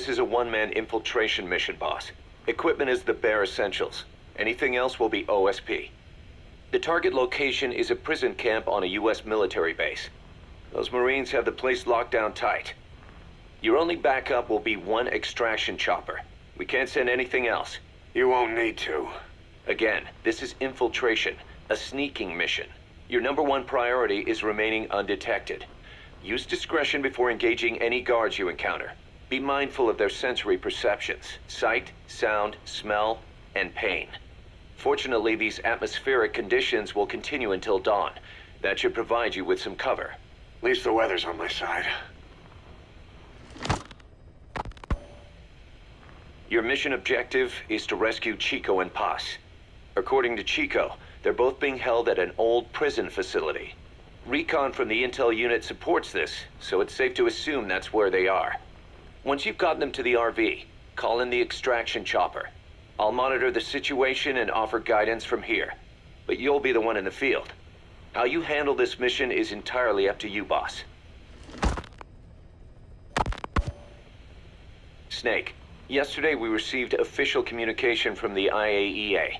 This is a one-man infiltration mission, boss. Equipment is the bare essentials. Anything else will be OSP. The target location is a prison camp on a U.S. military base. Those Marines have the place locked down tight. Your only backup will be one extraction chopper. We can't send anything else. You won't need to. Again, this is infiltration, a sneaking mission. Your #1 priority is remaining undetected. Use discretion before engaging any guards you encounter. Be mindful of their sensory perceptions, sight, sound, smell, and pain. Fortunately, these atmospheric conditions will continue until dawn. That should provide you with some cover. At least the weather's on my side. Your mission objective is to rescue Chico and Paz. According to Chico, they're both being held at an old prison facility. Recon from the intel unit supports this, so it's safe to assume that's where they are. Once you've gotten them to the RV, call in the extraction chopper. I'll monitor the situation and offer guidance from here, but you'll be the one in the field. How you handle this mission is entirely up to you, boss. Snake, yesterday we received official communication from the IAEA.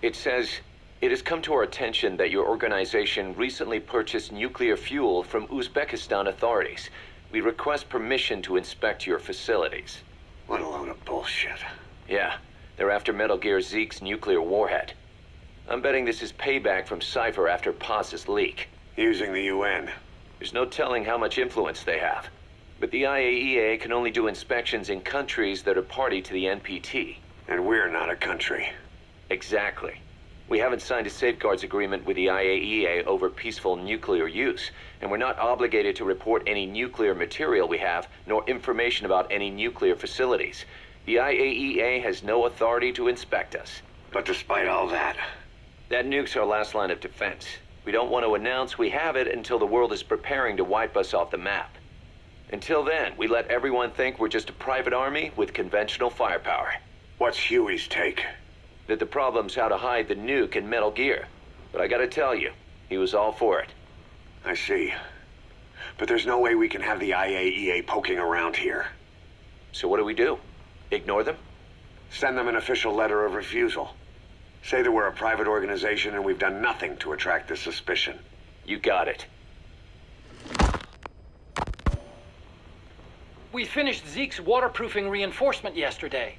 It says, it has come to our attention that your organization recently purchased nuclear fuel from Uzbekistan authorities. We request permission to inspect your facilities. What a load of bullshit. Yeah, they're after Metal Gear Zeke's nuclear warhead. I'm betting this is payback from Cypher after Paz's leak. Using the UN. There's no telling how much influence they have. But the IAEA can only do inspections in countries that are party to the NPT. And we're not a country. Exactly. We haven't signed a safeguards agreement with the IAEA over peaceful nuclear use, and we're not obligated to report any nuclear material we have, nor information about any nuclear facilities. The IAEA has no authority to inspect us. But despite all that... That nuke's our last line of defense. We don't want to announce we have it until the world is preparing to wipe us off the map. Until then, we let everyone think we're just a private army with conventional firepower. What's Huey's take? That the problem's how to hide the nuke in Metal Gear. But I gotta tell you, he was all for it. I see. But there's no way we can have the IAEA poking around here. So what do? Ignore them? Send them an official letter of refusal. Say that we're a private organization and we've done nothing to attract this suspicion. You got it. We finished Zeke's waterproofing reinforcement yesterday.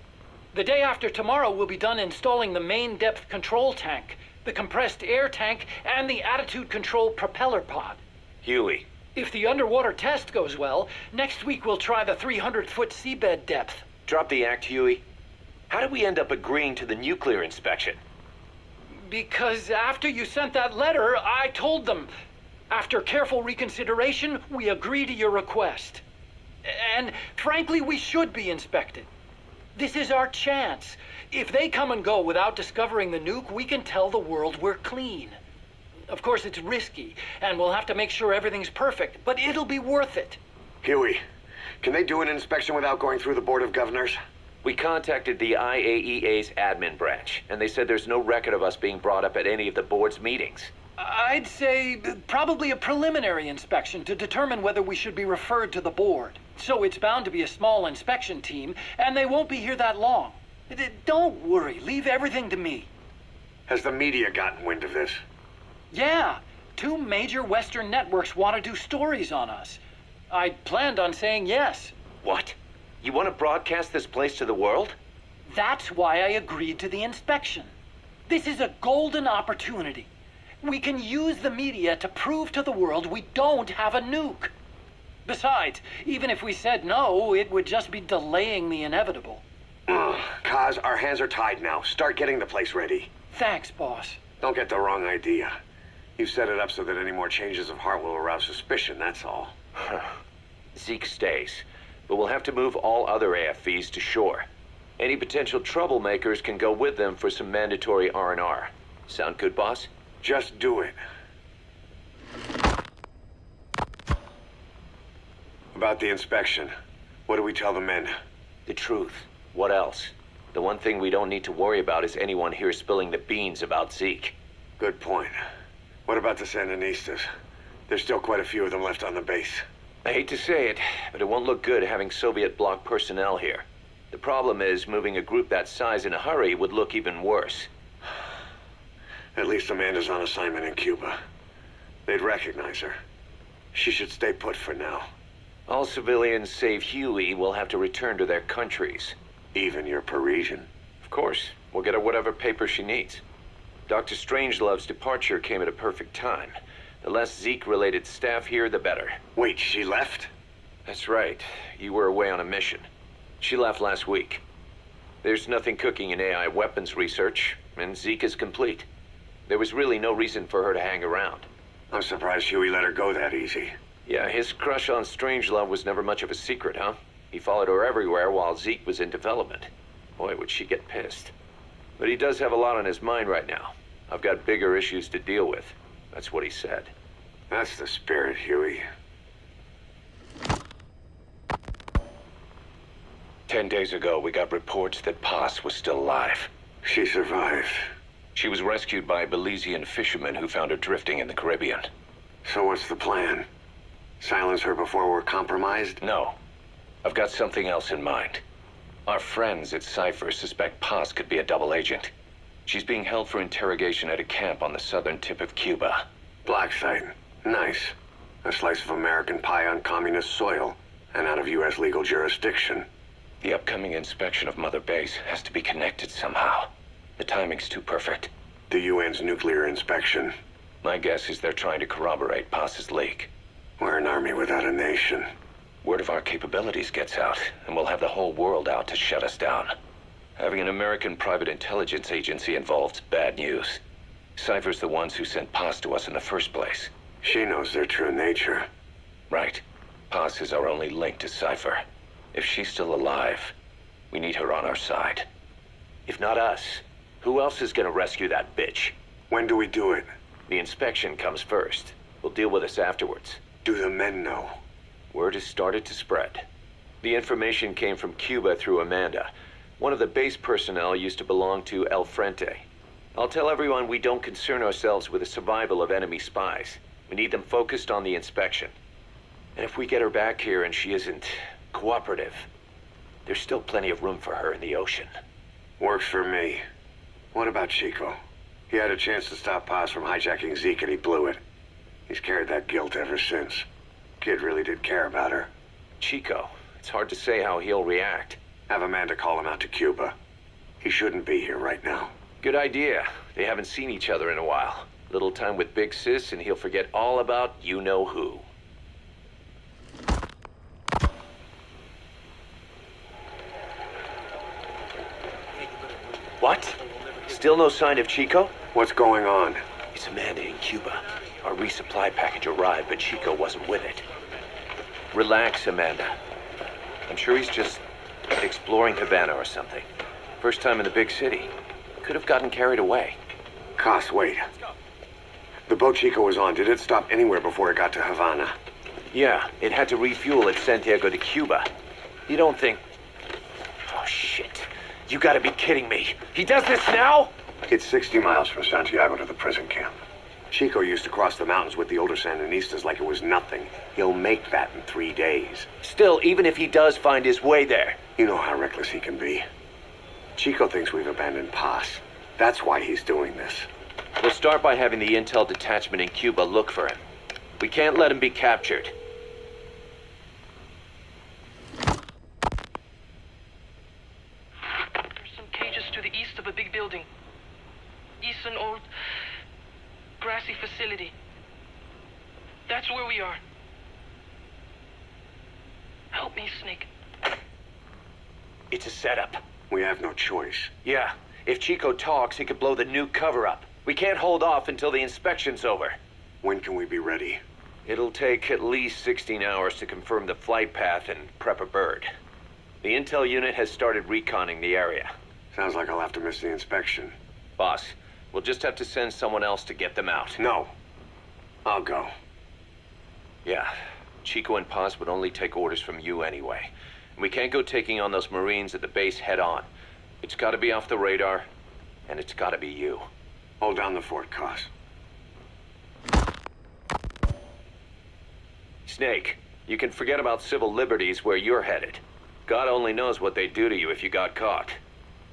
The day after tomorrow, we'll be done installing the main depth control tank, the compressed air tank, and the attitude control propeller pod. Huey. If the underwater test goes well, next week we'll try the 300-foot seabed depth. Drop the act, Huey. How did we end up agreeing to the nuclear inspection? Because after you sent that letter, I told them. After careful reconsideration, we agree to your request. And frankly, we should be inspected. This is our chance. If they come and go without discovering the nuke, we can tell the world we're clean. Of course, it's risky, and we'll have to make sure everything's perfect, but it'll be worth it. Huey, can they do an inspection without going through the Board of Governors? We contacted the IAEA's admin branch, and they said there's no record of us being brought up at any of the board's meetings. I'd say probably a preliminary inspection to determine whether we should be referred to the board. So it's bound to be a small inspection team, and they won't be here that long. Don't worry, leave everything to me. Has the media gotten wind of this? Yeah, 2 major Western networks want to do stories on us. I planned on saying yes. What? You want to broadcast this place to the world? That's why I agreed to the inspection. This is a golden opportunity. We can use the media to prove to the world we don't have a nuke. Besides, even if we said no, it would just be delaying the inevitable. Kaz, our hands are tied now. Start getting the place ready. Thanks, boss. Don't get the wrong idea. You've set it up so that any more changes of heart will arouse suspicion, that's all. Zeke stays, but we'll have to move all other AFVs to shore. Any potential troublemakers can go with them for some mandatory R&R. Sound good, boss? Just do it. About the inspection, what do we tell the men? The truth. What else? The one thing we don't need to worry about is anyone here spilling the beans about Zeke. Good point. What about the Sandinistas? There's still quite a few of them left on the base. I hate to say it, but it won't look good having Soviet bloc personnel here. The problem is, moving a group that size in a hurry would look even worse. At least Amanda's on assignment in Cuba. They'd recognize her. She should stay put for now. All civilians save Huey will have to return to their countries. Even your Parisian. Of course, we'll get her whatever paper she needs. Dr. Strangelove's departure came at a perfect time. The less Zeke-related staff here, the better. Wait, she left? That's right. You were away on a mission. She left last week. There's nothing cooking in AI weapons research, and Zeke is complete. There was really no reason for her to hang around. I'm surprised Huey let her go that easy. Yeah, his crush on Strangelove was never much of a secret, huh? He followed her everywhere while Zeke was in development. Boy, would she get pissed. But he does have a lot on his mind right now. I've got bigger issues to deal with. That's what he said. That's the spirit, Huey. 10 days ago, we got reports that Paz was still alive. She survived. She was rescued by Belizean fishermen who found her drifting in the Caribbean. So what's the plan? Silence her before we're compromised? No. I've got something else in mind. Our friends at Cypher suspect Paz could be a double agent. She's being held for interrogation at a camp on the southern tip of Cuba. Black site. Nice. A slice of American pie on communist soil, and out of U.S. legal jurisdiction. The upcoming inspection of Mother Base has to be connected somehow. The timing's too perfect. The UN's nuclear inspection. My guess is they're trying to corroborate Paz's leak. We're an army without a nation. Word of our capabilities gets out, and we'll have the whole world out to shut us down. Having an American private intelligence agency involved's bad news. Cypher's the ones who sent Paz to us in the first place. She knows their true nature. Right. Paz is our only link to Cypher. If she's still alive, we need her on our side. If not us, who else is gonna rescue that bitch? When do we do it? The inspection comes first. We'll deal with us afterwards. Do the men know? Word has started to spread. The information came from Cuba through Amanda. One of the base personnel used to belong to El Frente. I'll tell everyone we don't concern ourselves with the survival of enemy spies. We need them focused on the inspection. And if we get her back here and she isn't cooperative, there's still plenty of room for her in the ocean. Works for me. What about Chico? He had a chance to stop Paz from hijacking Zeke and he blew it. He's carried that guilt ever since. Kid really did care about her. Chico, it's hard to say how he'll react. Have Amanda call him out to Cuba. He shouldn't be here right now. Good idea. They haven't seen each other in a while. Little time with Big Sis and he'll forget all about you-know-who. What? Still no sign of Chico? What's going on? It's Amanda in Cuba. Our resupply package arrived, but Chico wasn't with it. Relax, Amanda. I'm sure he's just exploring Havana or something. First time in the big city. Could have gotten carried away. Cos, wait. The boat Chico was on, did it stop anywhere before it got to Havana? Yeah, it had to refuel at Santiago de Cuba. You don't think... Oh, shit. You gotta be kidding me. He does this now? It's 60 miles from Santiago to the prison camp. Chico used to cross the mountains with the older Sandinistas like it was nothing. He'll make that in 3 days. Still, even if he does find his way there... You know how reckless he can be. Chico thinks we've abandoned Paz. That's why he's doing this. We'll start by having the intel detachment in Cuba look for him. We can't let him be captured. There's some cages to the east of a big building. East an old grassy facility. That's where we are. Help me, Snake. It's a setup. We have no choice. Yeah, if Chico talks, he could blow the new cover up. We can't hold off until the inspection's over. When can we be ready? It'll take at least 16 hours to confirm the flight path and prep a bird. The intel unit has started reconning the area. Sounds like I'll have to miss the inspection. Boss, we'll just have to send someone else to get them out. No. I'll go. Yeah, Chico and Paz would only take orders from you anyway. We can't go taking on those Marines at the base head on. It's gotta be off the radar, and it's gotta be you. Hold down the fort, Cos. Snake, You can forget about civil liberties where you're headed. God only knows what they'd do to you if you got caught.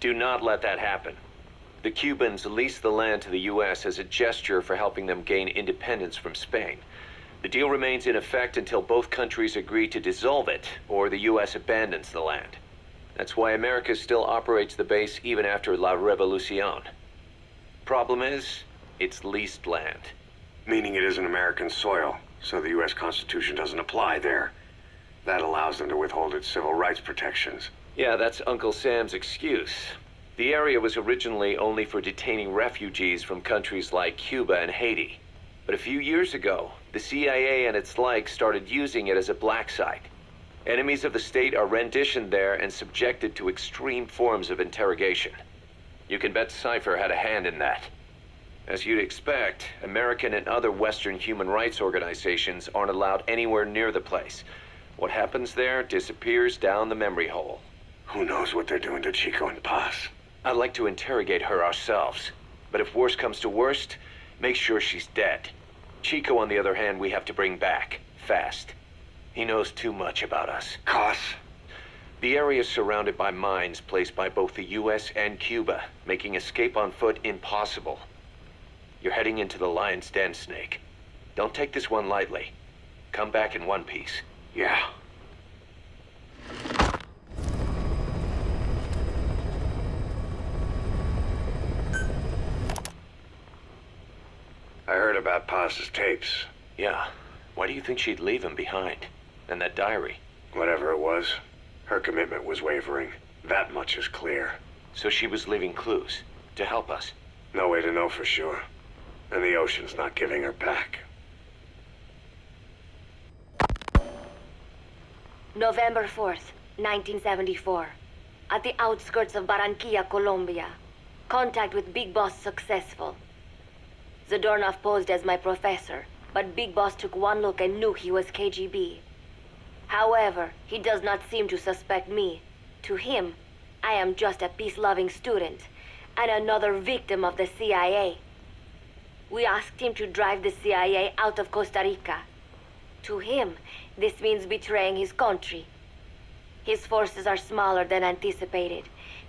Do not let that happen. The Cubans leased the land to the U.S. as a gesture for helping them gain independence from Spain. The deal remains in effect until both countries agree to dissolve it, or the U.S. abandons the land. That's why America still operates the base even after La Revolucion. Problem is, it's leased land. Meaning it isn't American soil, so the U.S. Constitution doesn't apply there. That allows them to withhold its civil rights protections. Yeah, that's Uncle Sam's excuse. The area was originally only for detaining refugees from countries like Cuba and Haiti. But a few years ago, the CIA and its like started using it as a black site. Enemies of the state are renditioned there and subjected to extreme forms of interrogation. You can bet Cypher had a hand in that. As you'd expect, American and other Western human rights organizations aren't allowed anywhere near the place. What happens there disappears down the memory hole. Who knows what they're doing to Chico and Paz? I'd like to interrogate her ourselves. But if worst comes to worst, make sure she's dead. Chico, on the other hand, we have to bring back, fast. He knows too much about us. Cos? The area is surrounded by mines placed by both the U.S. and Cuba, making escape on foot impossible. You're heading into the lion's den, Snake. Don't take this one lightly. Come back in one piece. Yeah. I heard about Paz's tapes. Yeah. Why do you think she'd leave him behind? And that diary? Whatever it was, her commitment was wavering. That much is clear. So she was leaving clues to help us. No way to know for sure. And the ocean's not giving her back. November 4th, 1974. At the outskirts of Barranquilla, Colombia. Contact with Big Boss successful. Zadornov posed as my professor, but Big Boss took one look and knew he was KGB. However, he does not seem to suspect me. To him, I am just a peace-loving student, and another victim of the CIA. We asked him to drive the CIA out of Costa Rica. To him, this means betraying his country. His forces are smaller than anticipated.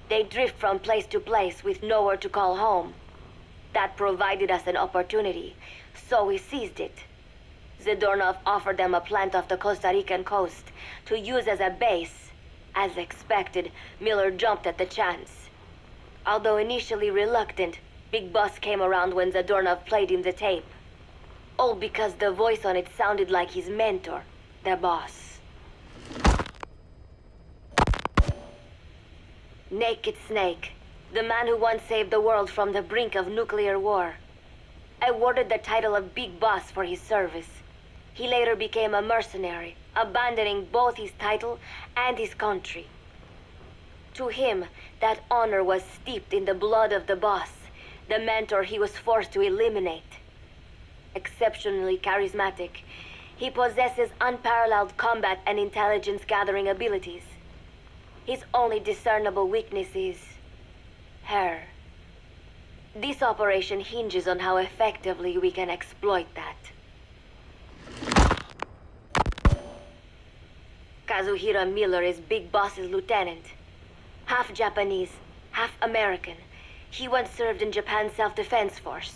They drift from place to place with nowhere to call home. That provided us an opportunity, so we seized it. Zadornov offered them a plant off the Costa Rican coast to use as a base. As expected, Miller jumped at the chance. Although initially reluctant, Big Boss came around when Zadornov played him the tape. All because the voice on it sounded like his mentor, the boss. Naked Snake, the man who once saved the world from the brink of nuclear war. Awarded the title of Big Boss for his service. He later became a mercenary, abandoning both his title and his country. To him, that honor was steeped in the blood of the boss, the mentor he was forced to eliminate. Exceptionally charismatic, he possesses unparalleled combat and intelligence-gathering abilities. His only discernible weakness is her. This operation hinges on how effectively we can exploit that. Kazuhira Miller is Big Boss's lieutenant. Half Japanese, half American. He once served in Japan's self-defense force.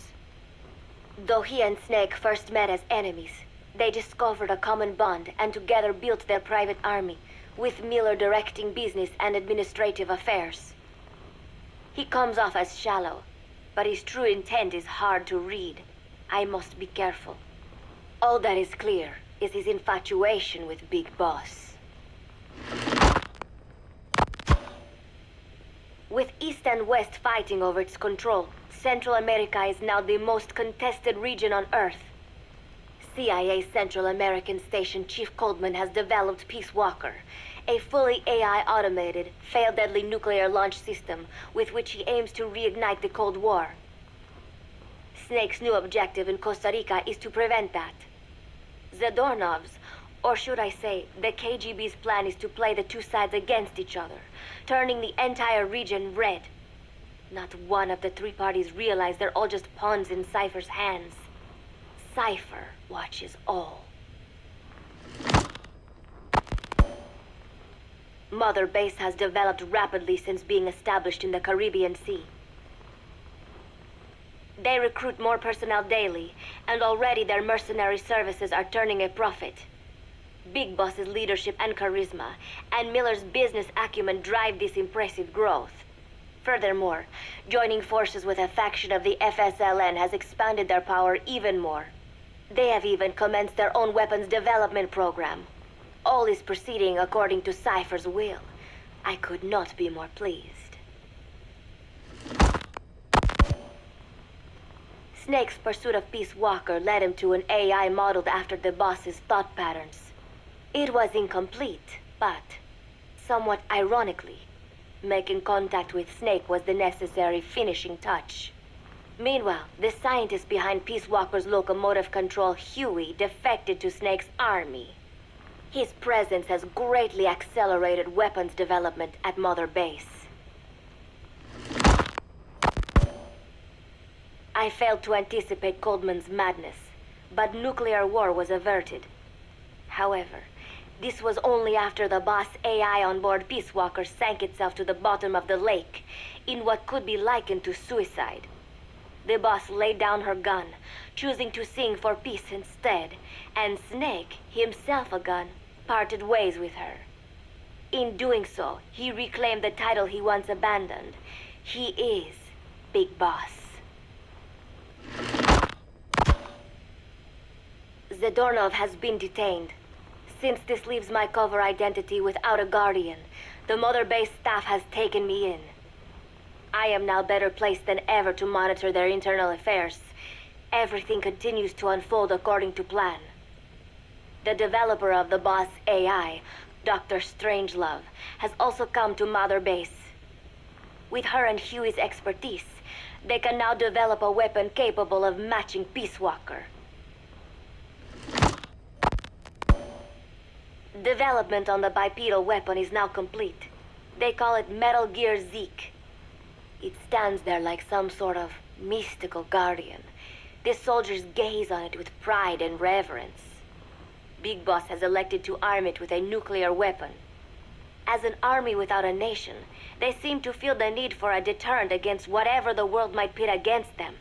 Though he and Snake first met as enemies, they discovered a common bond and together built their private army, with Miller directing business and administrative affairs. He comes off as shallow, but his true intent is hard to read. I must be careful. All that is clear is his infatuation with Big Boss. With East and West fighting over its control, Central America is now the most contested region on Earth. CIA Central American Station Chief Coldman has developed Peace Walker, a fully AI-automated, fail-deadly nuclear launch system with which he aims to reignite the Cold War. Snake's new objective in Costa Rica is to prevent that. Zadornov's, or should I say, the KGB's plan is to play the two sides against each other, turning the entire region red. Not one of the three parties realize they're all just pawns in Cypher's hands. Cypher watches all. Mother Base has developed rapidly since being established in the Caribbean Sea. They recruit more personnel daily, and already their mercenary services are turning a profit. Big Boss's leadership and charisma, and Miller's business acumen drive this impressive growth. Furthermore, joining forces with a faction of the FSLN has expanded their power even more. They have even commenced their own weapons development program. All is proceeding according to Cypher's will. I could not be more pleased. Snake's pursuit of Peace Walker led him to an AI modeled after the boss's thought patterns. It was incomplete, but, somewhat ironically, making contact with Snake was the necessary finishing touch. Meanwhile, the scientist behind Peace Walker's locomotive control, Huey, defected to Snake's army. His presence has greatly accelerated weapons development at Mother Base. I failed to anticipate Coldman's madness, but nuclear war was averted. However, this was only after the boss AI on board Peace Walker sank itself to the bottom of the lake in what could be likened to suicide. The boss laid down her gun, choosing to sing for peace instead, and Snake, himself a gun, parted ways with her. In doing so, he reclaimed the title he once abandoned. He is Big Boss. Zadornov has been detained. Since this leaves my cover identity without a guardian, the Mother Base staff has taken me in. I am now better placed than ever to monitor their internal affairs. Everything continues to unfold according to plan. The developer of the boss AI, Dr. Strangelove, has also come to Mother Base. With her and Huey's expertise, they can now develop a weapon capable of matching Peace Walker. Development on the bipedal weapon is now complete. They call it Metal Gear Zeke. It stands there like some sort of mystical guardian. The soldiers gaze on it with pride and reverence. Big Boss has elected to arm it with a nuclear weapon. As an army without a nation, they seem to feel the need for a deterrent against whatever the world might pit against them.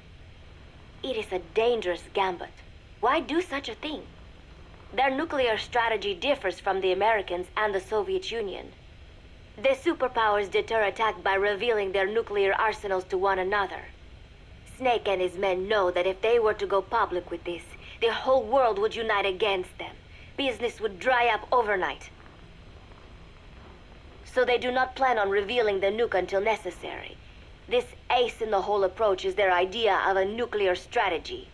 It is a dangerous gambit. Why do such a thing? Their nuclear strategy differs from the Americans and the Soviet Union. The superpowers deter attack by revealing their nuclear arsenals to one another. Snake and his men know that if they were to go public with this, the whole world would unite against them. Business would dry up overnight. So they do not plan on revealing the nuke until necessary. This ace-in-the-hole approach is their idea of a nuclear strategy.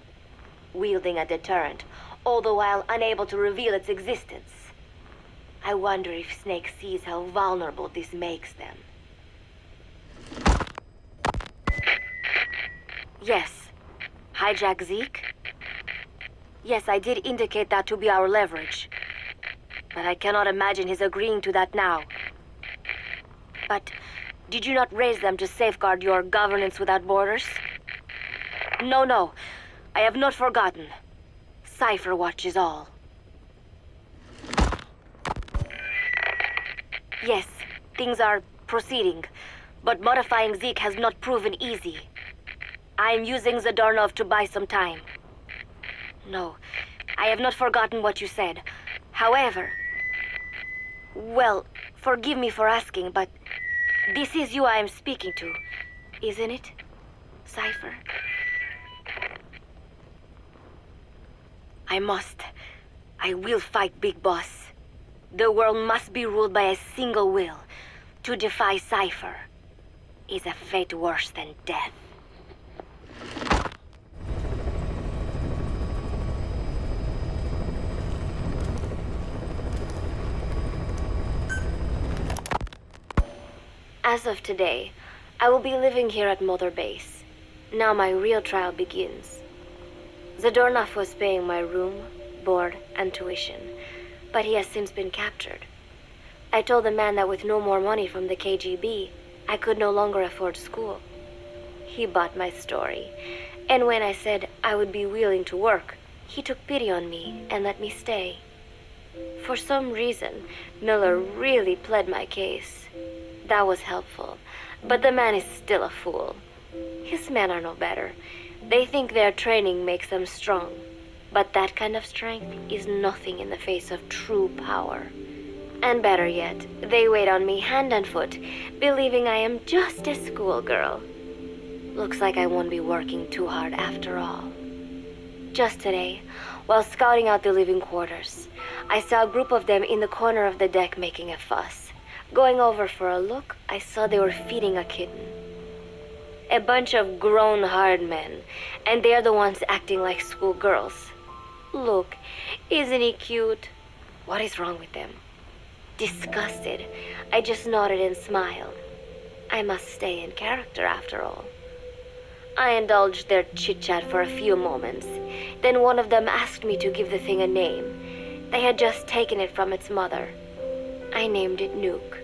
Wielding a deterrent, all the while unable to reveal its existence. I wonder if Snake sees how vulnerable this makes them. Yes. Hijack Zeke? Yes, I did indicate that to be our leverage. But I cannot imagine his agreeing to that now. But did you not raise them to safeguard your governance without borders? No. I have not forgotten. Cypher watches all. Yes, things are proceeding, but modifying Zeke has not proven easy. I am using Zadornov to buy some time. No, I have not forgotten what you said. However, well, forgive me for asking, but this is you I am speaking to, isn't it, Cypher? I will fight Big Boss. The world must be ruled by a single will. To defy Cypher is a fate worse than death. As of today, I will be living here at Mother Base. Now my real trial begins. Zadornov was paying my room, board, and tuition, but he has since been captured. I told the man that with no more money from the KGB, I could no longer afford school. He bought my story, and when I said I would be willing to work, he took pity on me and let me stay. For some reason, Miller really pled my case. That was helpful, but the man is still a fool. His men are no better. They think their training makes them strong, but that kind of strength is nothing in the face of true power. And better yet, they wait on me hand and foot, believing I am just a schoolgirl. Looks like I won't be working too hard after all. Just today, while scouting out the living quarters, I saw a group of them in the corner of the deck making a fuss. Going over for a look, I saw they were feeding a kitten. A bunch of grown hard men, and they're the ones acting like schoolgirls. Look, isn't he cute? What is wrong with them? Disgusted, I just nodded and smiled. I must stay in character after all. I indulged their chit-chat for a few moments. Then one of them asked me to give the thing a name. They had just taken it from its mother. I named it Nuke.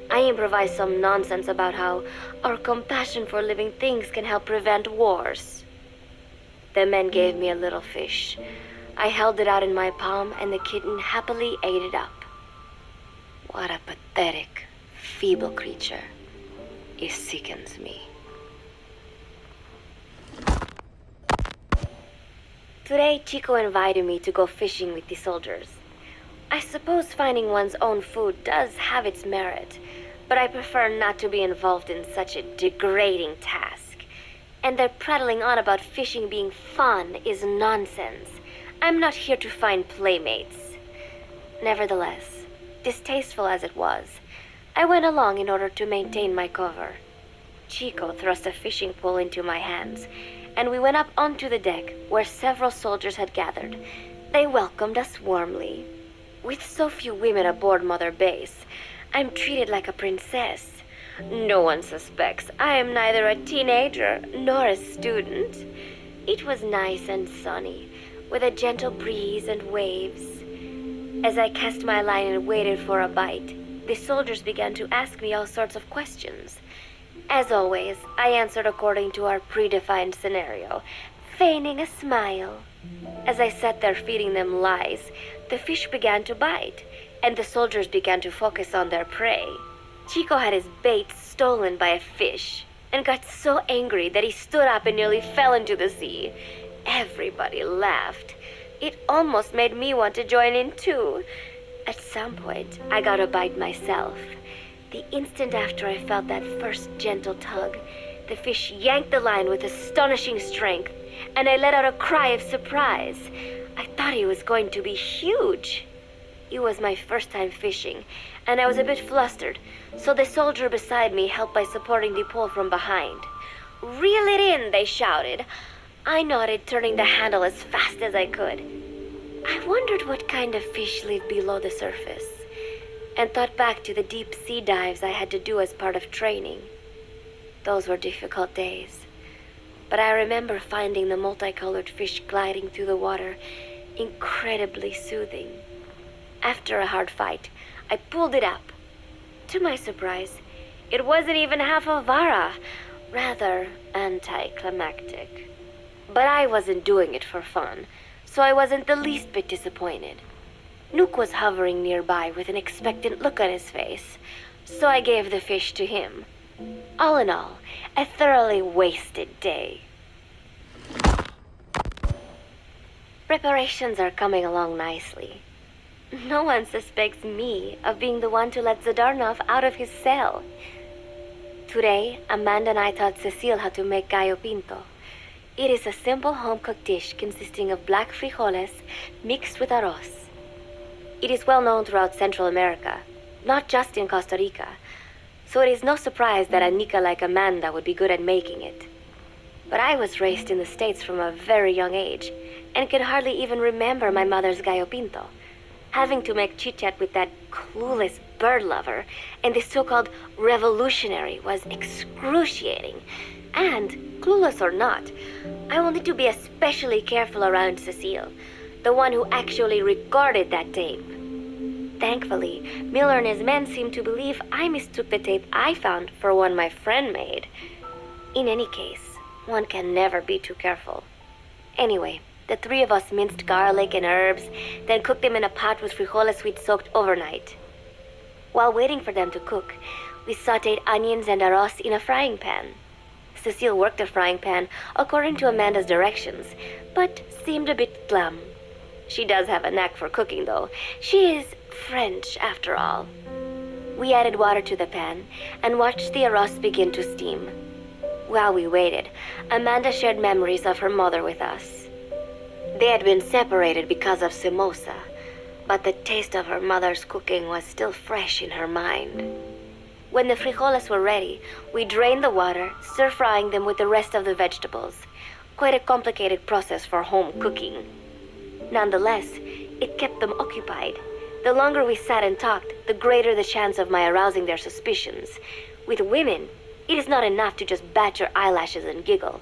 I improvised some nonsense about how our compassion for living things can help prevent wars. The men gave me a little fish. I held it out in my palm and the kitten happily ate it up. What a pathetic, feeble creature. It sickens me. Today, Chico invited me to go fishing with the soldiers. I suppose finding one's own food does have its merit, but I prefer not to be involved in such a degrading task. And their prattling on about fishing being fun is nonsense. I'm not here to find playmates. Nevertheless, distasteful as it was, I went along in order to maintain my cover. Chico thrust a fishing pole into my hands, and we went up onto the deck where several soldiers had gathered. They welcomed us warmly. With so few women aboard Mother Base, I'm treated like a princess. No one suspects I am neither a teenager nor a student. It was nice and sunny, with a gentle breeze and waves. As I cast my line and waited for a bite, the soldiers began to ask me all sorts of questions. As always, I answered according to our predefined scenario, feigning a smile. As I sat there feeding them lies, the fish began to bite, and the soldiers began to focus on their prey. Chico had his bait stolen by a fish, and got so angry that he stood up and nearly fell into the sea. Everybody laughed. It almost made me want to join in too. At some point, I got a bite myself. The instant after I felt that first gentle tug, the fish yanked the line with astonishing strength, and I let out a cry of surprise. I thought he was going to be huge. It was my first time fishing, and I was a bit flustered, so the soldier beside me helped by supporting the pole from behind. "Reel it in," they shouted. I nodded, turning the handle as fast as I could. I wondered what kind of fish lived below the surface, and thought back to the deep sea dives I had to do as part of training. Those were difficult days, but I remember finding the multicolored fish gliding through the water incredibly soothing. After a hard fight, I pulled it up. To my surprise, it wasn't even half a vara, rather anticlimactic. But I wasn't doing it for fun, so I wasn't the least bit disappointed. Nook was hovering nearby with an expectant look on his face, so I gave the fish to him. All in all, a thoroughly wasted day. Preparations are coming along nicely. No one suspects me of being the one to let Zadarnov out of his cell. Today, Amanda and I taught Cecile how to make gallo pinto. It is a simple home-cooked dish consisting of black frijoles mixed with arroz. It is well known throughout Central America, not just in Costa Rica, so it is no surprise that a Nica like Amanda would be good at making it. But I was raised in the States from a very young age, and could hardly even remember my mother's gallo pinto. Having to make chit-chat with that clueless bird lover and the so-called revolutionary was excruciating. And, clueless or not, I wanted to be especially careful around Cecile, the one who actually recorded that tape. Thankfully, Miller and his men seemed to believe I mistook the tape I found for one my friend made. In any case, one can never be too careful. Anyway, The three of us minced garlic and herbs, then cooked them in a pot with frijoles we'd soaked overnight. While waiting for them to cook, we sautéed onions and arroz in a frying pan. Cecile worked the frying pan according to Amanda's directions, but seemed a bit glum. She does have a knack for cooking, though. She is French, after all. We added water to the pan and watched the arroz begin to steam. While we waited, Amanda shared memories of her mother with us. They had been separated because of Simosa, but the taste of her mother's cooking was still fresh in her mind. When the frijoles were ready, we drained the water, stir-frying them with the rest of the vegetables. Quite a complicated process for home cooking. Nonetheless, it kept them occupied. The longer we sat and talked, the greater the chance of my arousing their suspicions. With women, it is not enough to just bat your eyelashes and giggle.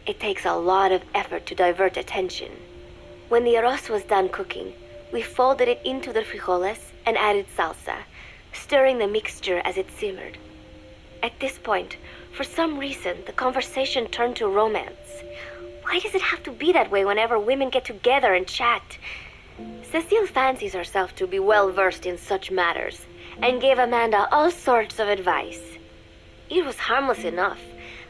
It takes a lot of effort to divert attention. When the arroz was done cooking, we folded it into the frijoles and added salsa, stirring the mixture as it simmered. At this point, for some reason, the conversation turned to romance. Why does it have to be that way whenever women get together and chat? Cecile fancies herself to be well-versed in such matters, and gave Amanda all sorts of advice. It was harmless enough,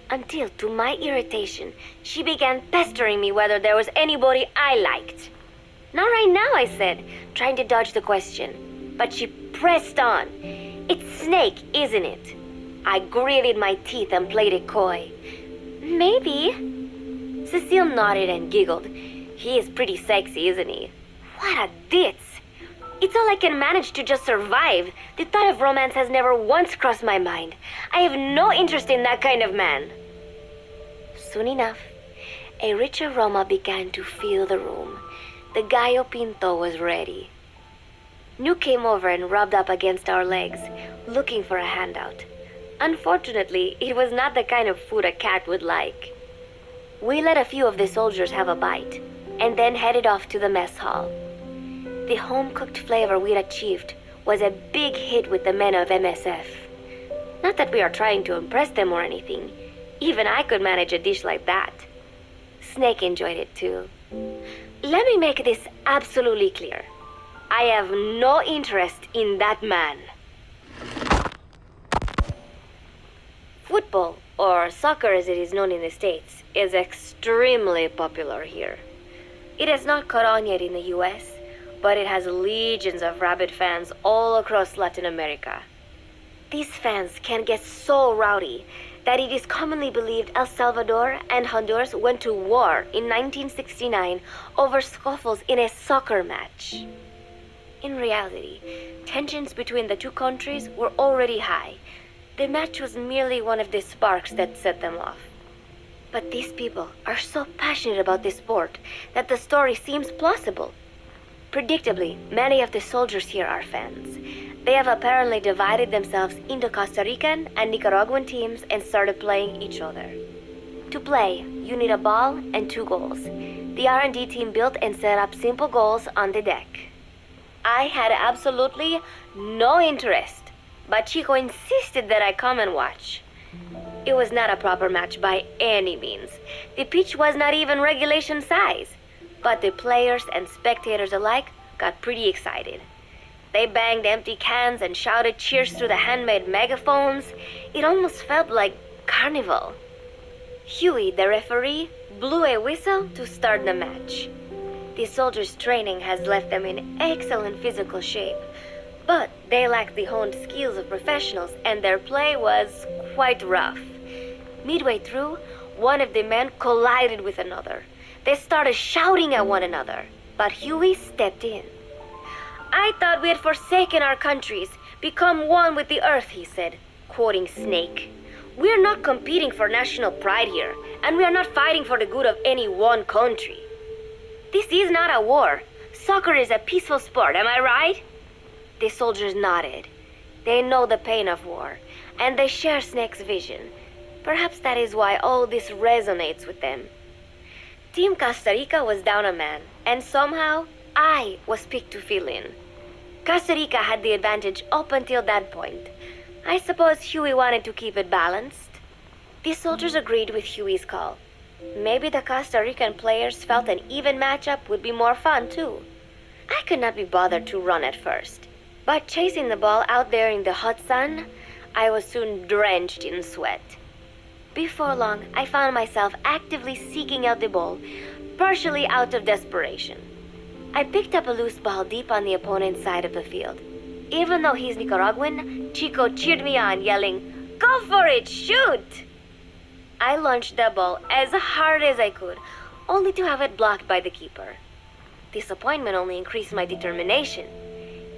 until, to my irritation, she began pestering me whether there was anybody I liked. Not right now, I said, trying to dodge the question. But she pressed on. It's Snake, isn't it? I gritted my teeth and played it coy. Maybe. Cecile nodded and giggled. He is pretty sexy, isn't he? What a ditz! It's all I can manage to just survive. The thought of romance has never once crossed my mind. I have no interest in that kind of man. Soon enough, a rich aroma began to fill the room. The gallo pinto was ready. New came over and rubbed up against our legs, looking for a handout. Unfortunately, it was not the kind of food a cat would like. We let a few of the soldiers have a bite, and then headed off to the mess hall. The home-cooked flavor we'd achieved was a big hit with the men of MSF. Not that we are trying to impress them or anything. Even I could manage a dish like that. Snake enjoyed it too. Let me make this absolutely clear. I have no interest in that man. Football, or soccer as it is known in the States, is extremely popular here. It has not caught on yet in the US, but it has legions of rabid fans all across Latin America. These fans can get so rowdy that it is commonly believed El Salvador and Honduras went to war in 1969 over scuffles in a soccer match. In reality, tensions between the two countries were already high. The match was merely one of the sparks that set them off. But these people are so passionate about this sport that the story seems plausible. Predictably, many of the soldiers here are fans. They have apparently divided themselves into Costa Rican and Nicaraguan teams and started playing each other. To play, you need a ball and 2 goals. The R&D team built and set up simple goals on the deck. I had absolutely no interest, but Chico insisted that I come and watch. It was not a proper match by any means. The pitch was not even regulation size, but the players and spectators alike got pretty excited. They banged empty cans and shouted cheers through the handmade megaphones. It almost felt like carnival. Huey, the referee, blew a whistle to start the match. The soldiers' training has left them in excellent physical shape, but they lacked the honed skills of professionals and their play was quite rough. Midway through, one of the men collided with another. They started shouting at one another, but Huey stepped in. I thought we had forsaken our countries, become one with the earth, he said, quoting Snake. We're not competing for national pride here, and we are not fighting for the good of any one country. This is not a war. Soccer is a peaceful sport, am I right? The soldiers nodded. They know the pain of war, and they share Snake's vision. Perhaps that is why all this resonates with them. Team Costa Rica was down a man, and somehow I was picked to fill in. Costa Rica had the advantage up until that point. I suppose Huey wanted to keep it balanced. The soldiers agreed with Huey's call. Maybe the Costa Rican players felt an even matchup would be more fun, too. I could not be bothered to run at first, but chasing the ball out there in the hot sun, I was soon drenched in sweat. Before long, I found myself actively seeking out the ball, partially out of desperation. I picked up a loose ball deep on the opponent's side of the field. Even though he's Nicaraguan, Chico cheered me on, yelling, "Go for it, shoot!" I launched the ball as hard as I could, only to have it blocked by the keeper. Disappointment only increased my determination.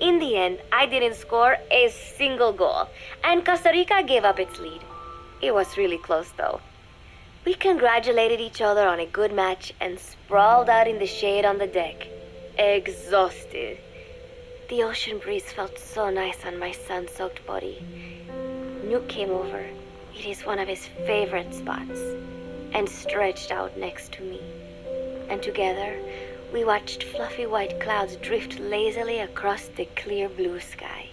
In the end, I didn't score a single goal, and Costa Rica gave up its lead. It was really close, though. We congratulated each other on a good match and sprawled out in the shade on the deck, exhausted. The ocean breeze felt so nice on my sun-soaked body. Nuke came over. It is one of his favorite spots, and stretched out next to me. And together, we watched fluffy white clouds drift lazily across the clear blue sky.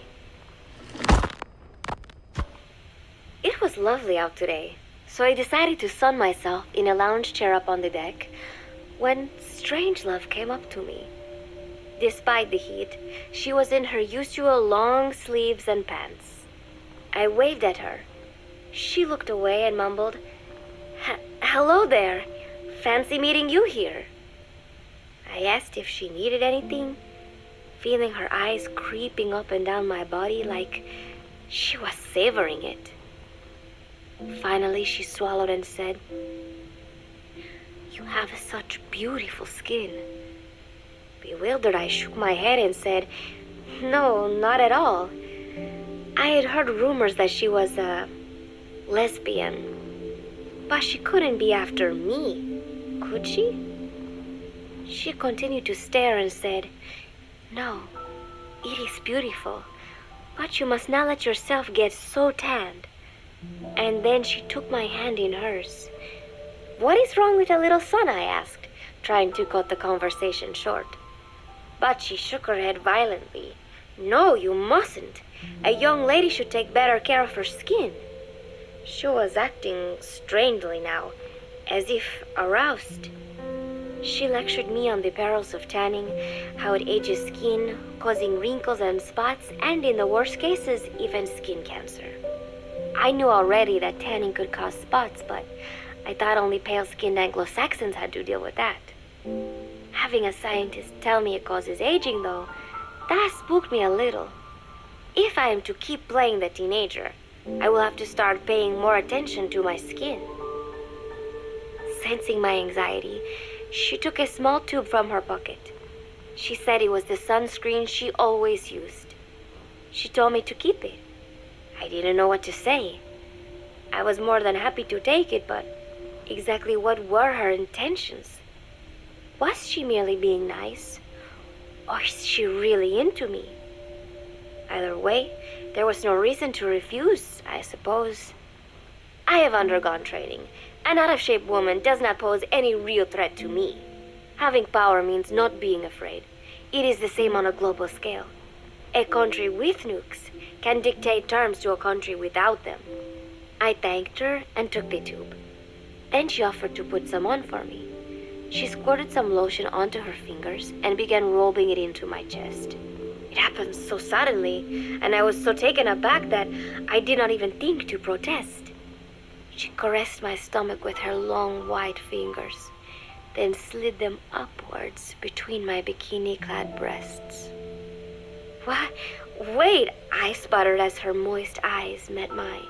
It was lovely out today, so I decided to sun myself in a lounge chair up on the deck when Strangelove came up to me. Despite the heat, she was in her usual long sleeves and pants. I waved at her. She looked away and mumbled, "Hello there. Fancy meeting you here." I asked if she needed anything, feeling her eyes creeping up and down my body like she was savoring it. Finally, she swallowed and said, "You have such beautiful skin." Bewildered, I shook my head and said, "No, not at all. I had heard rumors that she was a lesbian, but she couldn't be after me, could she?" She continued to stare and said, "No, it is beautiful, but you must not let yourself get so tanned." And then she took my hand in hers. "What is wrong with a little sun?" I asked, trying to cut the conversation short. But she shook her head violently. "No, you mustn't. A young lady should take better care of her skin." She was acting strangely now, as if aroused. She lectured me on the perils of tanning, how it ages skin, causing wrinkles and spots, and in the worst cases, even skin cancer. I knew already that tanning could cause spots, but I thought only pale-skinned Anglo-Saxons had to deal with that. Having a scientist tell me it causes aging, though, that spooked me a little. If I am to keep playing the teenager, I will have to start paying more attention to my skin. Sensing my anxiety, she took a small tube from her pocket. She said it was the sunscreen she always used. She told me to keep it. I didn't know what to say. I was more than happy to take it, but exactly what were her intentions? Was she merely being nice? Or is she really into me? Either way, there was no reason to refuse, I suppose. I have undergone training. An out-of-shape woman does not pose any real threat to me. Having power means not being afraid. It is the same on a global scale. A country with nukes can dictate terms to a country without them. I thanked her and took the tube. Then she offered to put some on for me. She squirted some lotion onto her fingers and began rolling it into my chest. It happened so suddenly, and I was so taken aback that I did not even think to protest. She caressed my stomach with her long white fingers, then slid them upwards between my bikini-clad breasts. "What? Wait," I sputtered as her moist eyes met mine.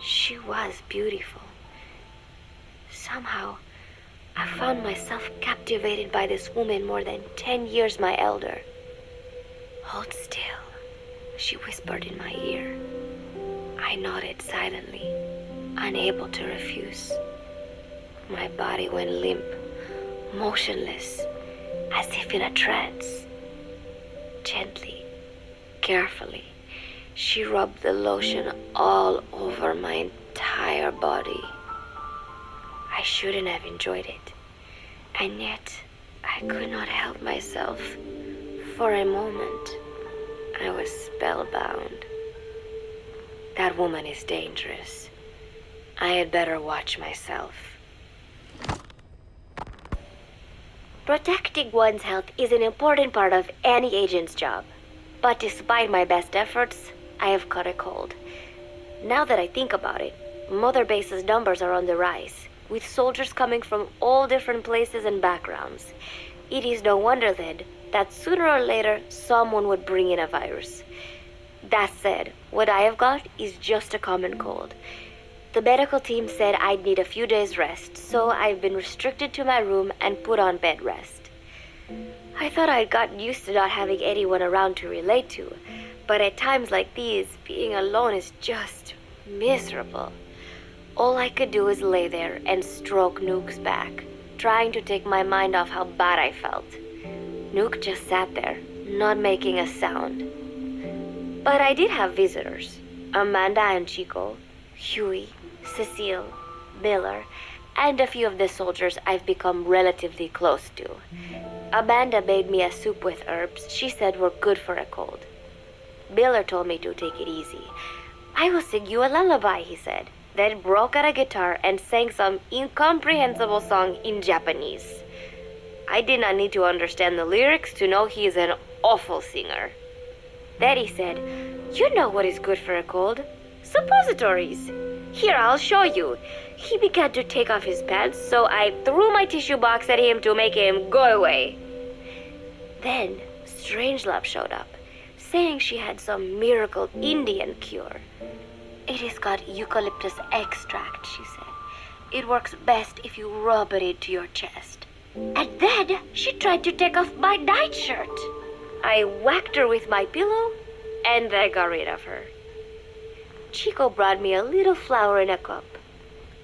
She was beautiful. Somehow, I found myself captivated by this woman more than 10 years my elder. "Hold still," she whispered in my ear. I nodded silently, unable to refuse. My body went limp, motionless, as if in a trance. Gently, carefully, she rubbed the lotion all over my entire body. I shouldn't have enjoyed it, and yet I could not help myself. For a moment, I was spellbound. That woman is dangerous. I had better watch myself. Protecting one's health is an important part of any agent's job. But despite my best efforts, I have caught a cold. Now that I think about it, Mother Base's numbers are on the rise, with soldiers coming from all different places and backgrounds. It is no wonder then that sooner or later someone would bring in a virus. That said, what I have got is just a common cold. The medical team said I'd need a few days rest, so I've been restricted to my room and put on bed rest. I thought I'd gotten used to not having anyone around to relate to, but at times like these, being alone is just miserable. All I could do is lay there and stroke Nuke's back, trying to take my mind off how bad I felt. Nuke just sat there, not making a sound. But I did have visitors. Amanda and Chico, Huey, Cecile, Miller, and a few of the soldiers I've become relatively close to. Amanda made me a soup with herbs she said were good for a cold. Miller told me to take it easy. I will sing you a lullaby, he said, then broke out a guitar and sang some incomprehensible song in Japanese. I did not need to understand the lyrics to know he is an awful singer. Then he said, "You know what is good for a cold? Suppositories. Here, I'll show you." He began to take off his pants, so I threw my tissue box at him to make him go away. Then Strangelove showed up, saying she had some miracle Indian cure. "It has got eucalyptus extract," she said. "It works best if you rub it into your chest." And then she tried to take off my nightshirt. I whacked her with my pillow, and I got rid of her. Chico brought me a little flower in a cup.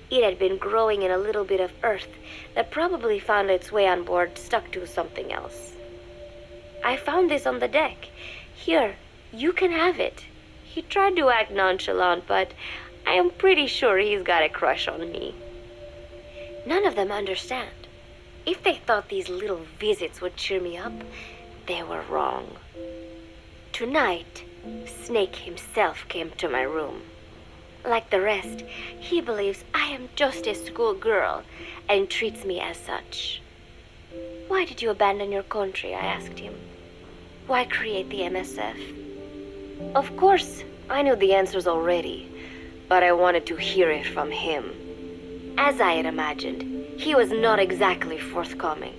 It had been growing in a little bit of earth that probably found its way on board, stuck to something else. "I found this on the deck. Here, you can have it." He tried to act nonchalant, but I am pretty sure he's got a crush on me. None of them understand. If they thought these little visits would cheer me up, they were wrong. Tonight, Snake himself came to my room. Like the rest, he believes I am just a schoolgirl and treats me as such. "Why did you abandon your country?" I asked him. "Why create the MSF?" Of course, I knew the answers already, but I wanted to hear it from him. As I had imagined, he was not exactly forthcoming.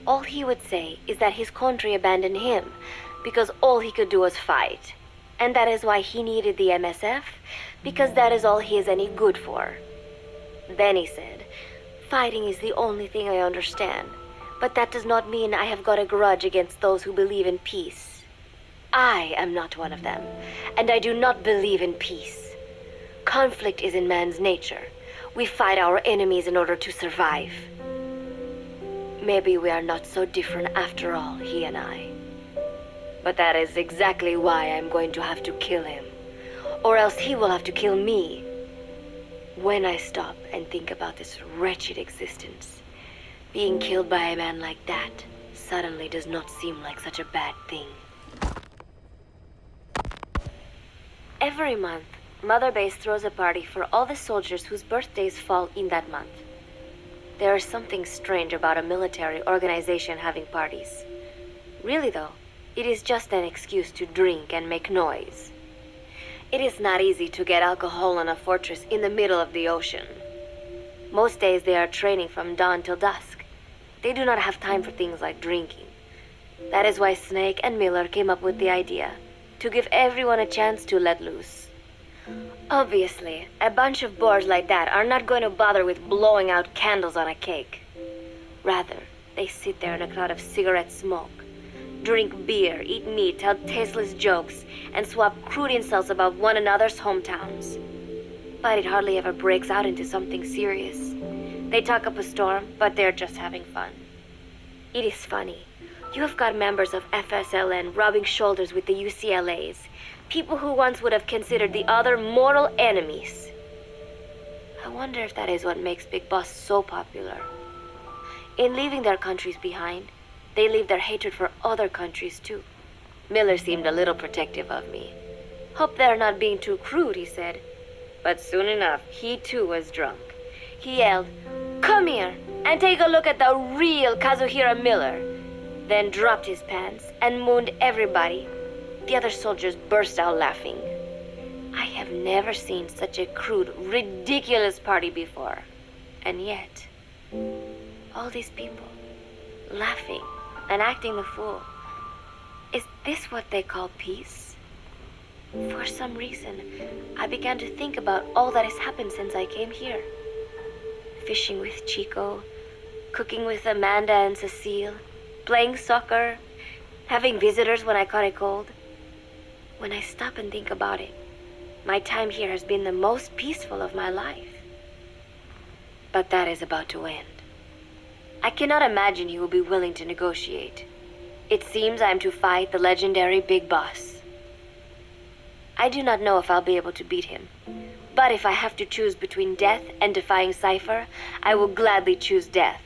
All he would say is that his country abandoned him because all he could do was fight, and that is why he needed the MSF, because that is all he is any good for. Then he said, "Fighting is the only thing I understand, but that does not mean I have got a grudge against those who believe in peace. I am not one of them, and I do not believe in peace. Conflict is in man's nature. We fight our enemies in order to survive. Maybe we are not so different after all, he and I. But that is exactly why I'm going to have to kill him, or else he will have to kill me. When I stop and think about this wretched existence, being killed by a man like that suddenly does not seem like such a bad thing." Every month, Mother Base throws a party for all the soldiers whose birthdays fall in that month. There is something strange about a military organization having parties. Really though, it is just an excuse to drink and make noise. It is not easy to get alcohol on a fortress in the middle of the ocean. Most days they are training from dawn till dusk. They do not have time for things like drinking. That is why Snake and Miller came up with the idea to give everyone a chance to let loose. Obviously, a bunch of boors like that are not going to bother with blowing out candles on a cake. Rather, they sit there in a cloud of cigarette smoke, drink beer, eat meat, tell tasteless jokes, and swap crude insults about one another's hometowns. But it hardly ever breaks out into something serious. They talk up a storm, but they're just having fun. It is funny. You have got members of FSLN rubbing shoulders with the UCLAs, people who once would have considered the other mortal enemies. I wonder if that is what makes Big Boss so popular. In leaving their countries behind, they leave their hatred for other countries too. Miller seemed a little protective of me. "Hope they're not being too crude," he said. But soon enough, he too was drunk. He yelled, "Come here," and take a look at the real Kazuhira Miller. Then dropped his pants and mooned everybody. The other soldiers burst out laughing. I have never seen such a crude, ridiculous party before. And yet, all these people, laughing and acting the fool. Is this what they call peace? For some reason, I began to think about all that has happened since I came here. Fishing with Chico, cooking with Amanda and Cecile, playing soccer, having visitors when I caught a cold. When I stop and think about it, my time here has been the most peaceful of my life. But that is about to end. I cannot imagine he will be willing to negotiate. It seems I am to fight the legendary Big Boss. I do not know if I'll be able to beat him. But if I have to choose between death and defying Cypher, I will gladly choose death.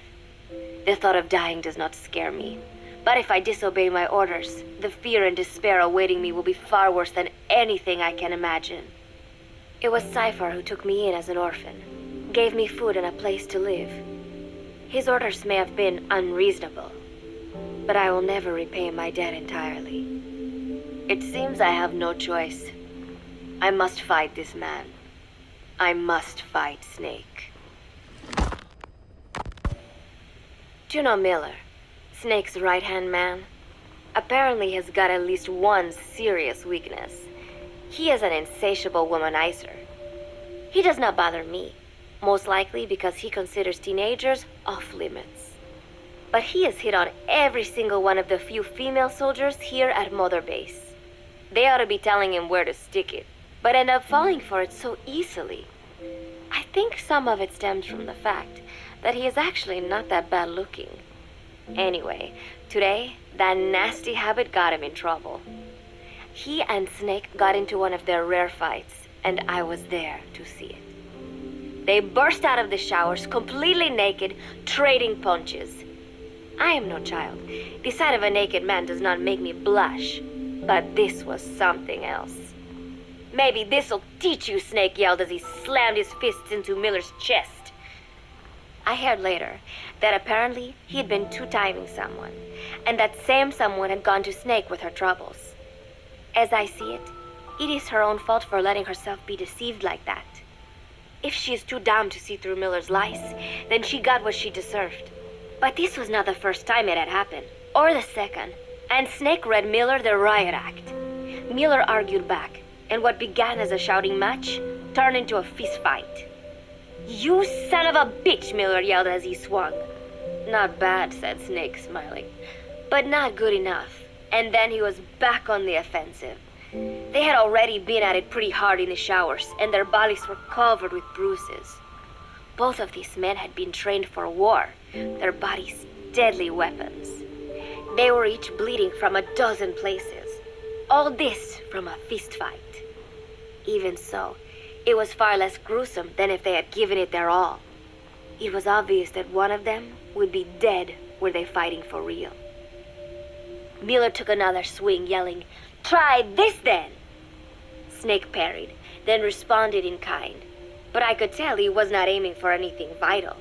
The thought of dying does not scare me. But if I disobey my orders, the fear and despair awaiting me will be far worse than anything I can imagine. It was Cypher who took me in as an orphan, gave me food and a place to live. His orders may have been unreasonable, but I will never repay my debt entirely. It seems I have no choice. I must fight this man. I must fight Snake. Do you know Miller, Snake's right-hand man? Apparently has got at least one serious weakness. He is an insatiable womanizer. He does not bother me, most likely because he considers teenagers off limits. But he has hit on every single one of the few female soldiers here at Mother Base. They ought to be telling him where to stick it, but end up falling for it so easily. I think some of it stems from the fact that he is actually not that bad looking. Anyway, today, that nasty habit got him in trouble. He and Snake got into one of their rare fights, and I was there to see it. They burst out of the showers, completely naked, trading punches. I am no child. The sight of a naked man does not make me blush, but this was something else. Maybe this'll teach you, Snake yelled as he slammed his fists into Miller's chest. I heard later that apparently he'd been two-timing someone, and that same someone had gone to Snake with her troubles. As I see it, it is her own fault for letting herself be deceived like that. If she is too dumb to see through Miller's lies, then she got what she deserved. But this was not the first time it had happened, or the second, and Snake read Miller the riot act. Miller argued back, and what began as a shouting match turned into a fist fight. "You son of a bitch," Miller yelled as he swung. "Not bad," said Snake, smiling, "but not good enough." And then he was back on the offensive. They had already been at it pretty hard in the showers, and their bodies were covered with bruises. Both of these men had been trained for war, their bodies deadly weapons. They were each bleeding from a dozen places. All this from a fist fight. Even so, it was far less gruesome than if they had given it their all. It was obvious that one of them would be dead were they fighting for real. Miller took another swing, yelling, "Try this then!" Snake parried, then responded in kind, but I could tell he was not aiming for anything vital.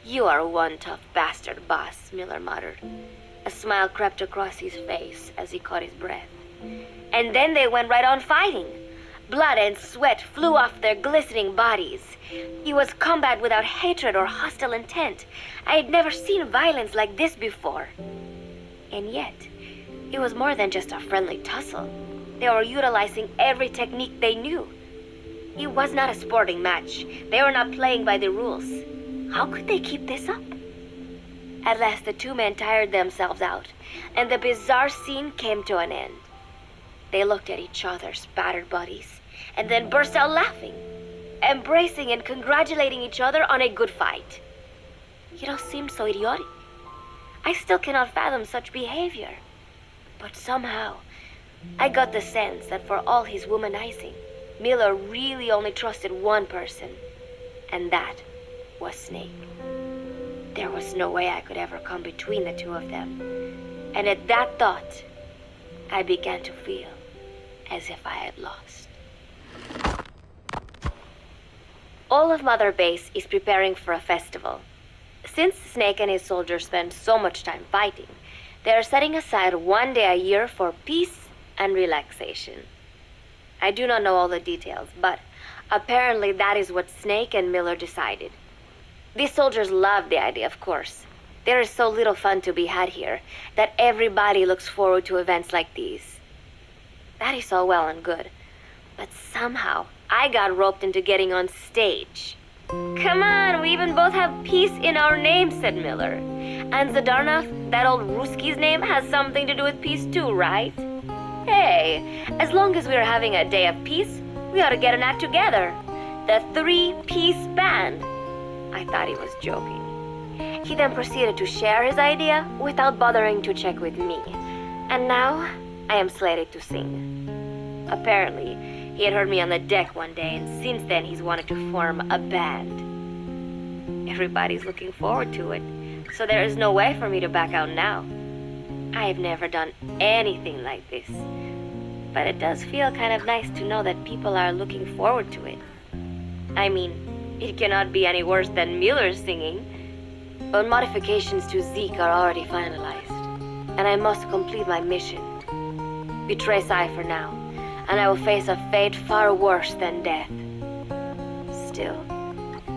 "You are one tough bastard, boss," Miller muttered. A smile crept across his face as he caught his breath. And then they went right on fighting. Blood and sweat flew off their glistening bodies. It was combat without hatred or hostile intent. I had never seen violence like this before. And yet, it was more than just a friendly tussle. They were utilizing every technique they knew. It was not a sporting match. They were not playing by the rules. How could they keep this up? At last, the two men tired themselves out, and the bizarre scene came to an end. They looked at each other's battered bodies, and then burst out laughing, embracing and congratulating each other on a good fight. It all seemed so idiotic. I still cannot fathom such behavior. But somehow, I got the sense that for all his womanizing, Miller really only trusted one person, and that was Snake. There was no way I could ever come between the two of them. And at that thought, I began to feel as if I had lost. All of Mother Base is preparing for a festival. Since Snake and his soldiers spend so much time fighting, they are setting aside one day a year for peace and relaxation. I do not know all the details, but apparently that is what Snake and Miller decided. These soldiers love the idea, of course. There is so little fun to be had here that everybody looks forward to events like these. That is all well and good, but somehow I got roped into getting on stage. Come on, we even both have peace in our name, said Miller. And Zadarnov, that old Ruski's name, has something to do with peace too, right? Hey, as long as we're having a day of peace, we ought to get an act together. The Three-Piece Band. I thought he was joking. He then proceeded to share his idea without bothering to check with me. And now, I am slated to sing. Apparently, he had heard me on the deck one day, and since then he's wanted to form a band. Everybody's looking forward to it, so there is no way for me to back out now. I have never done anything like this, but it does feel kind of nice to know that people are looking forward to it. I mean, it cannot be any worse than Miller's singing, but modifications to Zeke are already finalized, and I must complete my mission. Betray Cypher now, and I will face a fate far worse than death. Still,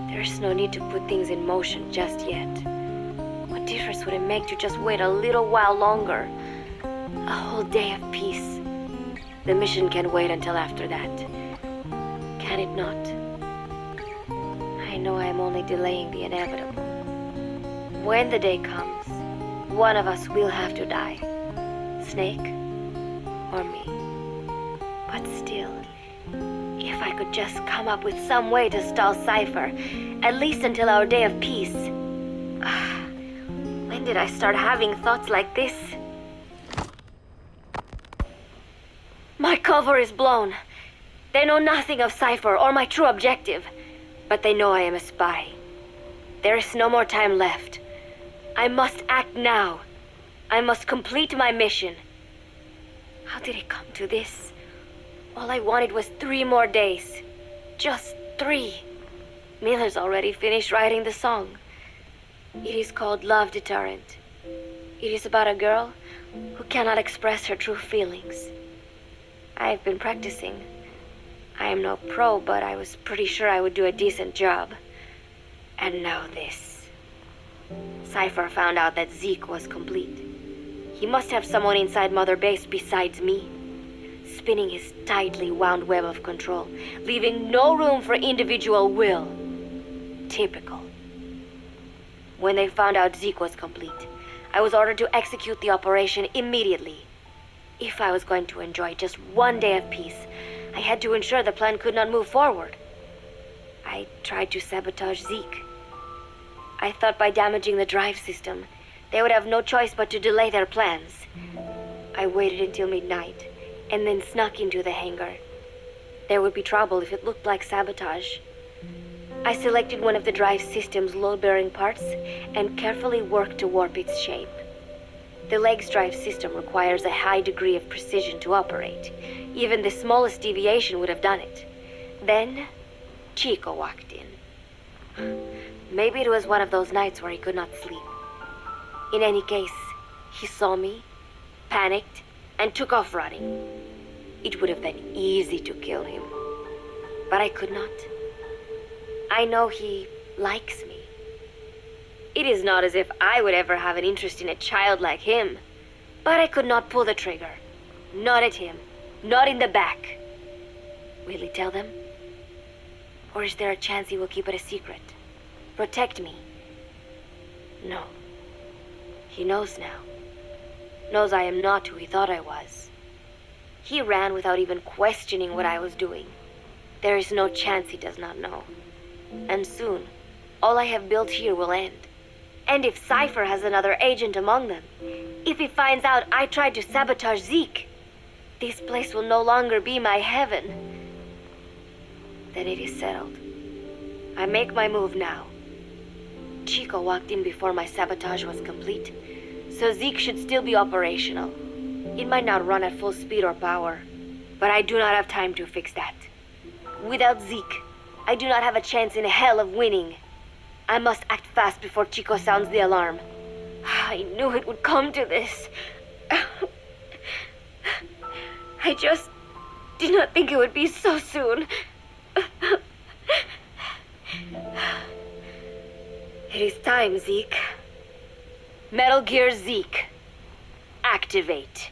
there's no need to put things in motion just yet. What difference would it make to just wait a little while longer? A whole day of peace. The mission can wait until after that. Can it not? I know I am only delaying the inevitable. When the day comes, one of us will have to die. Snake or me. But still, if I could just come up with some way to stall Cypher, at least until our day of peace. When did I start having thoughts like this? My cover is blown. They know nothing of Cypher or my true objective, but they know I am a spy. There is no more time left. I must act now. I must complete my mission. How did it come to this? All I wanted was 3 more days. Just 3. Miller's already finished writing the song. It is called Love Deterrent. It is about a girl who cannot express her true feelings. I have been practicing. I am no pro, but I was pretty sure I would do a decent job. And now this. Cypher found out that Zeke was complete. He must have someone inside Mother Base besides me, spinning his tightly wound web of control, leaving no room for individual will. Typical. When they found out Zeke was complete, I was ordered to execute the operation immediately. If I was going to enjoy just one day of peace, I had to ensure the plan could not move forward. I tried to sabotage Zeke. I thought by damaging the drive system, they would have no choice but to delay their plans. I waited until midnight, and then snuck into the hangar. There would be trouble if it looked like sabotage. I selected one of the drive system's load-bearing parts and carefully worked to warp its shape. The leg's drive system requires a high degree of precision to operate. Even the smallest deviation would have done it. Then, Chico walked in. Maybe it was one of those nights where he could not sleep. In any case, he saw me, panicked, and took off running. It would have been easy to kill him, but I could not. I know he likes me. It is not as if I would ever have an interest in a child like him, but I could not pull the trigger. Not at him, not in the back. Will he tell them? Or is there a chance he will keep it a secret? Protect me? No. He knows now. Knows I am not who he thought I was. He ran without even questioning what I was doing. There is no chance he does not know. And soon, all I have built here will end. And if Cypher has another agent among them, if he finds out I tried to sabotage Zeke, this place will no longer be my heaven. Then it is settled. I make my move now. Chico walked in before my sabotage was complete, so Zeke should still be operational. It might not run at full speed or power, but I do not have time to fix that. Without Zeke, I do not have a chance in hell of winning. I must act fast before Chico sounds the alarm. I knew it would come to this. I just did not think it would be so soon. It is time, Zeke. Metal Gear Zeke. Activate.